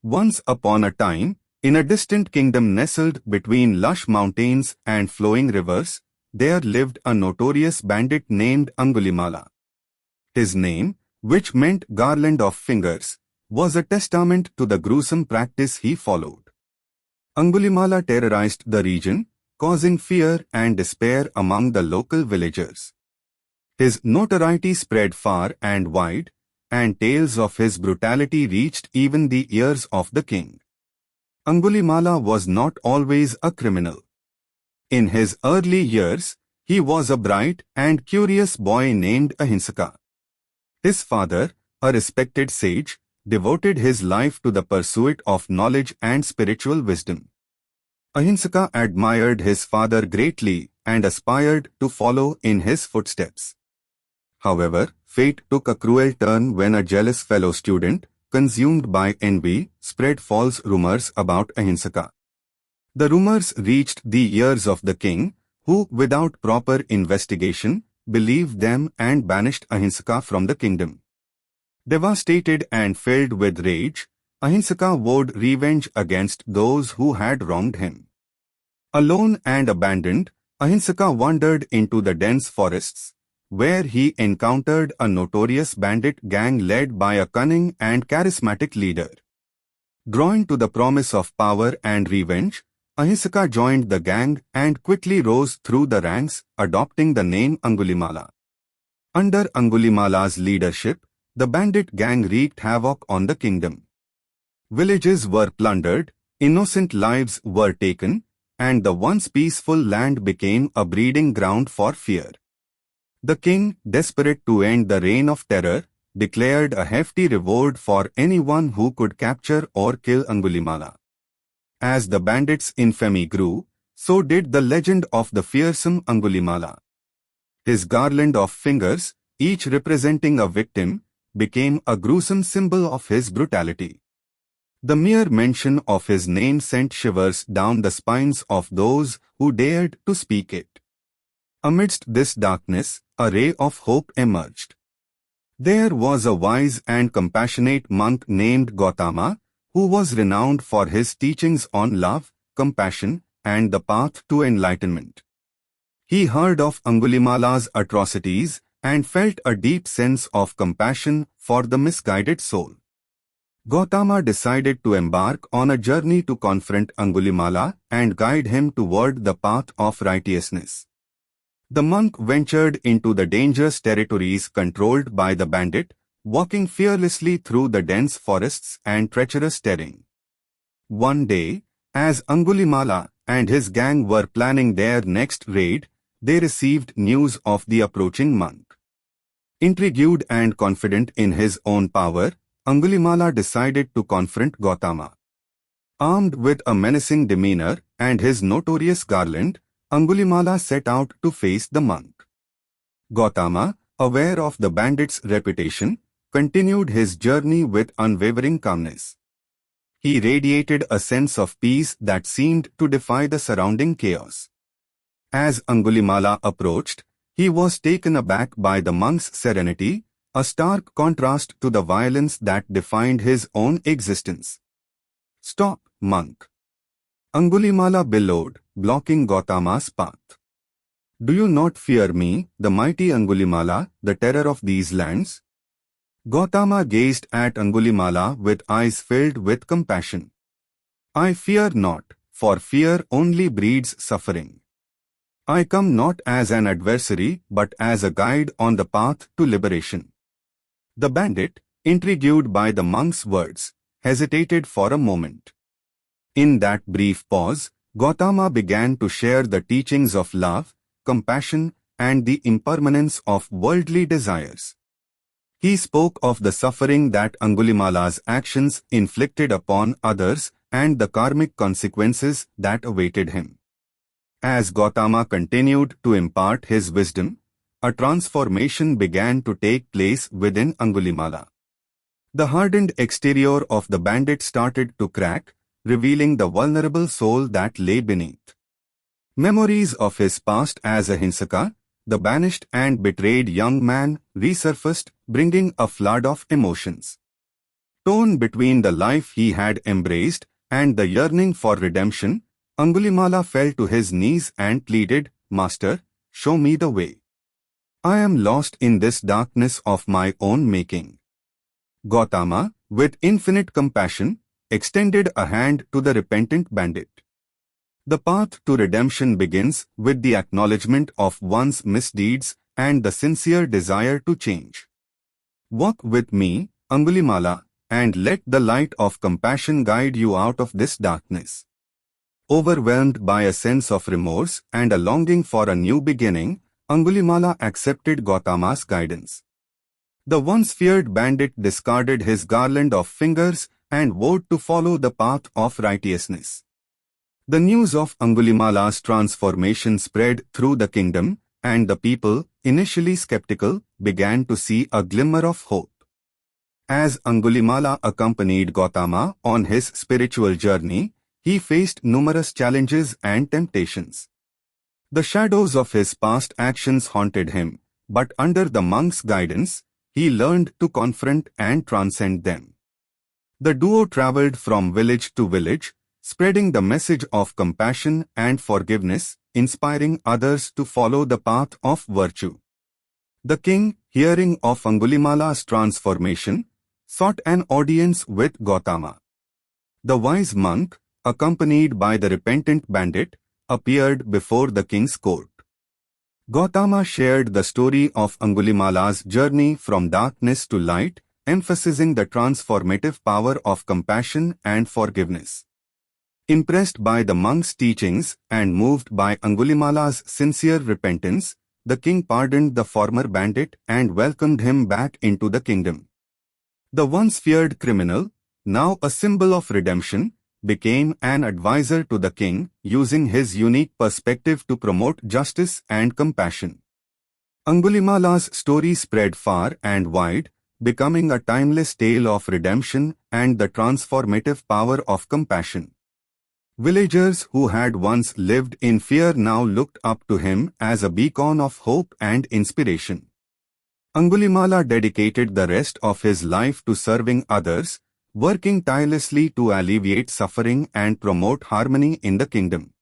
Once upon a time, in a distant kingdom nestled between lush mountains and flowing rivers, there lived a notorious bandit named Angulimala. His name, which meant garland of fingers, was a testament to the gruesome practice he followed. Angulimala terrorized the region, causing fear and despair among the local villagers. His notoriety spread far and wide, and tales of his brutality reached even the ears of the king. Angulimala was not always a criminal. In his early years, he was a bright and curious boy named Ahinsaka. His father, a respected sage, devoted his life to the pursuit of knowledge and spiritual wisdom. Ahinsaka admired his father greatly and aspired to follow in his footsteps. However, fate took a cruel turn when a jealous fellow student, consumed by envy, spread false rumors about Ahinsaka. The rumors reached the ears of the king, who, without proper investigation, believed them and banished Ahinsaka from the kingdom. Devastated and filled with rage, Ahinsaka vowed revenge against those who had wronged him. Alone and abandoned, Ahinsaka wandered into the dense forests, where he encountered a notorious bandit gang led by a cunning and charismatic leader. Drawn to the promise of power and revenge, Ahinsaka joined the gang and quickly rose through the ranks, adopting the name Angulimala. Under Angulimala's leadership, the bandit gang wreaked havoc on the kingdom. Villages were plundered, innocent lives were taken, and the once peaceful land became a breeding ground for fear. The king, desperate to end the reign of terror, declared a hefty reward for anyone who could capture or kill Angulimala. As the bandit's infamy grew, so did the legend of the fearsome Angulimala. His garland of fingers, each representing a victim, became a gruesome symbol of his brutality. The mere mention of his name sent shivers down the spines of those who dared to speak it. Amidst this darkness, a ray of hope emerged. There was a wise and compassionate monk named Gautama, who was renowned for his teachings on love, compassion, and the path to enlightenment. He heard of Angulimala's atrocities and felt a deep sense of compassion for the misguided soul. Gautama decided to embark on a journey to confront Angulimala and guide him toward the path of righteousness. The monk ventured into the dangerous territories controlled by the bandit, walking fearlessly through the dense forests and treacherous terrain. One day, as Angulimala and his gang were planning their next raid, they received news of the approaching monk. Intrigued and confident in his own power, Angulimala decided to confront Gautama. Armed with a menacing demeanor and his notorious garland, Angulimala set out to face the monk. Gautama, aware of the bandit's reputation, continued his journey with unwavering calmness. He radiated a sense of peace that seemed to defy the surrounding chaos. As Angulimala approached, he was taken aback by the monk's serenity, a stark contrast to the violence that defined his own existence. "Stop, monk!" Angulimala bellowed, blocking Gautama's path. "Do you not fear me, the mighty Angulimala, the terror of these lands?" Gautama gazed at Angulimala with eyes filled with compassion. "I fear not, for fear only breeds suffering. I come not as an adversary but as a guide on the path to liberation." The bandit, intrigued by the monk's words, hesitated for a moment. In that brief pause, Gautama began to share the teachings of love, compassion, and the impermanence of worldly desires. He spoke of the suffering that Angulimala's actions inflicted upon others and the karmic consequences that awaited him. As Gautama continued to impart his wisdom, a transformation began to take place within Angulimala. The hardened exterior of the bandit started to crack, revealing the vulnerable soul that lay beneath. Memories of his past as Ahinsaka, the banished and betrayed young man, resurfaced, bringing a flood of emotions. Torn between the life he had embraced and the yearning for redemption, Angulimala fell to his knees and pleaded, "Master, show me the way. I am lost in this darkness of my own making." Gautama, with infinite compassion, extended a hand to the repentant bandit. The path to redemption begins with the acknowledgement of one's misdeeds and the sincere desire to change. Walk with me, Angulimala, and let the light of compassion guide you out of this darkness. Overwhelmed by a sense of remorse and a longing for a new beginning, Angulimala accepted Gautama's guidance. The once feared bandit discarded his garland of fingers and vowed to follow the path of righteousness. The news of Angulimala's transformation spread through the kingdom, and the people, initially skeptical, began to see a glimmer of hope. As Angulimala accompanied Gautama on his spiritual journey, he faced numerous challenges and temptations. The shadows of his past actions haunted him, but under the monk's guidance, he learned to confront and transcend them. The duo traveled from village to village, spreading the message of compassion and forgiveness, inspiring others to follow the path of virtue. The king, hearing of Angulimala's transformation, sought an audience with Gautama. The wise monk, accompanied by the repentant bandit, appeared before the king's court. Gautama shared the story of Angulimala's journey from darkness to light, emphasizing the transformative power of compassion and forgiveness. Impressed by the monk's teachings and moved by Angulimala's sincere repentance, the king pardoned the former bandit and welcomed him back into the kingdom. The once feared criminal, now a symbol of redemption, became an advisor to the king, using his unique perspective to promote justice and compassion. Angulimala's story spread far and wide, becoming a timeless tale of redemption and the transformative power of compassion. Villagers who had once lived in fear now looked up to him as a beacon of hope and inspiration. Angulimala dedicated the rest of his life to serving others, working tirelessly to alleviate suffering and promote harmony in the kingdom.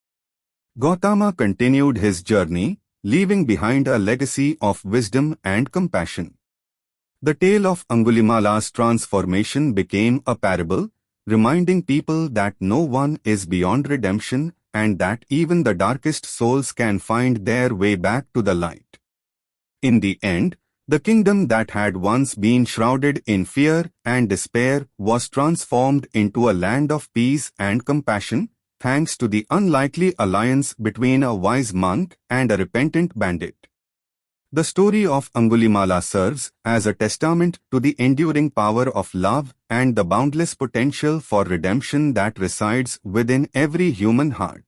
Gautama continued his journey, leaving behind a legacy of wisdom and compassion. The tale of Angulimala's transformation became a parable, reminding people that no one is beyond redemption and that even the darkest souls can find their way back to the light. In the end, the kingdom that had once been shrouded in fear and despair was transformed into a land of peace and compassion, thanks to the unlikely alliance between a wise monk and a repentant bandit. The story of Angulimala serves as a testament to the enduring power of love and the boundless potential for redemption that resides within every human heart.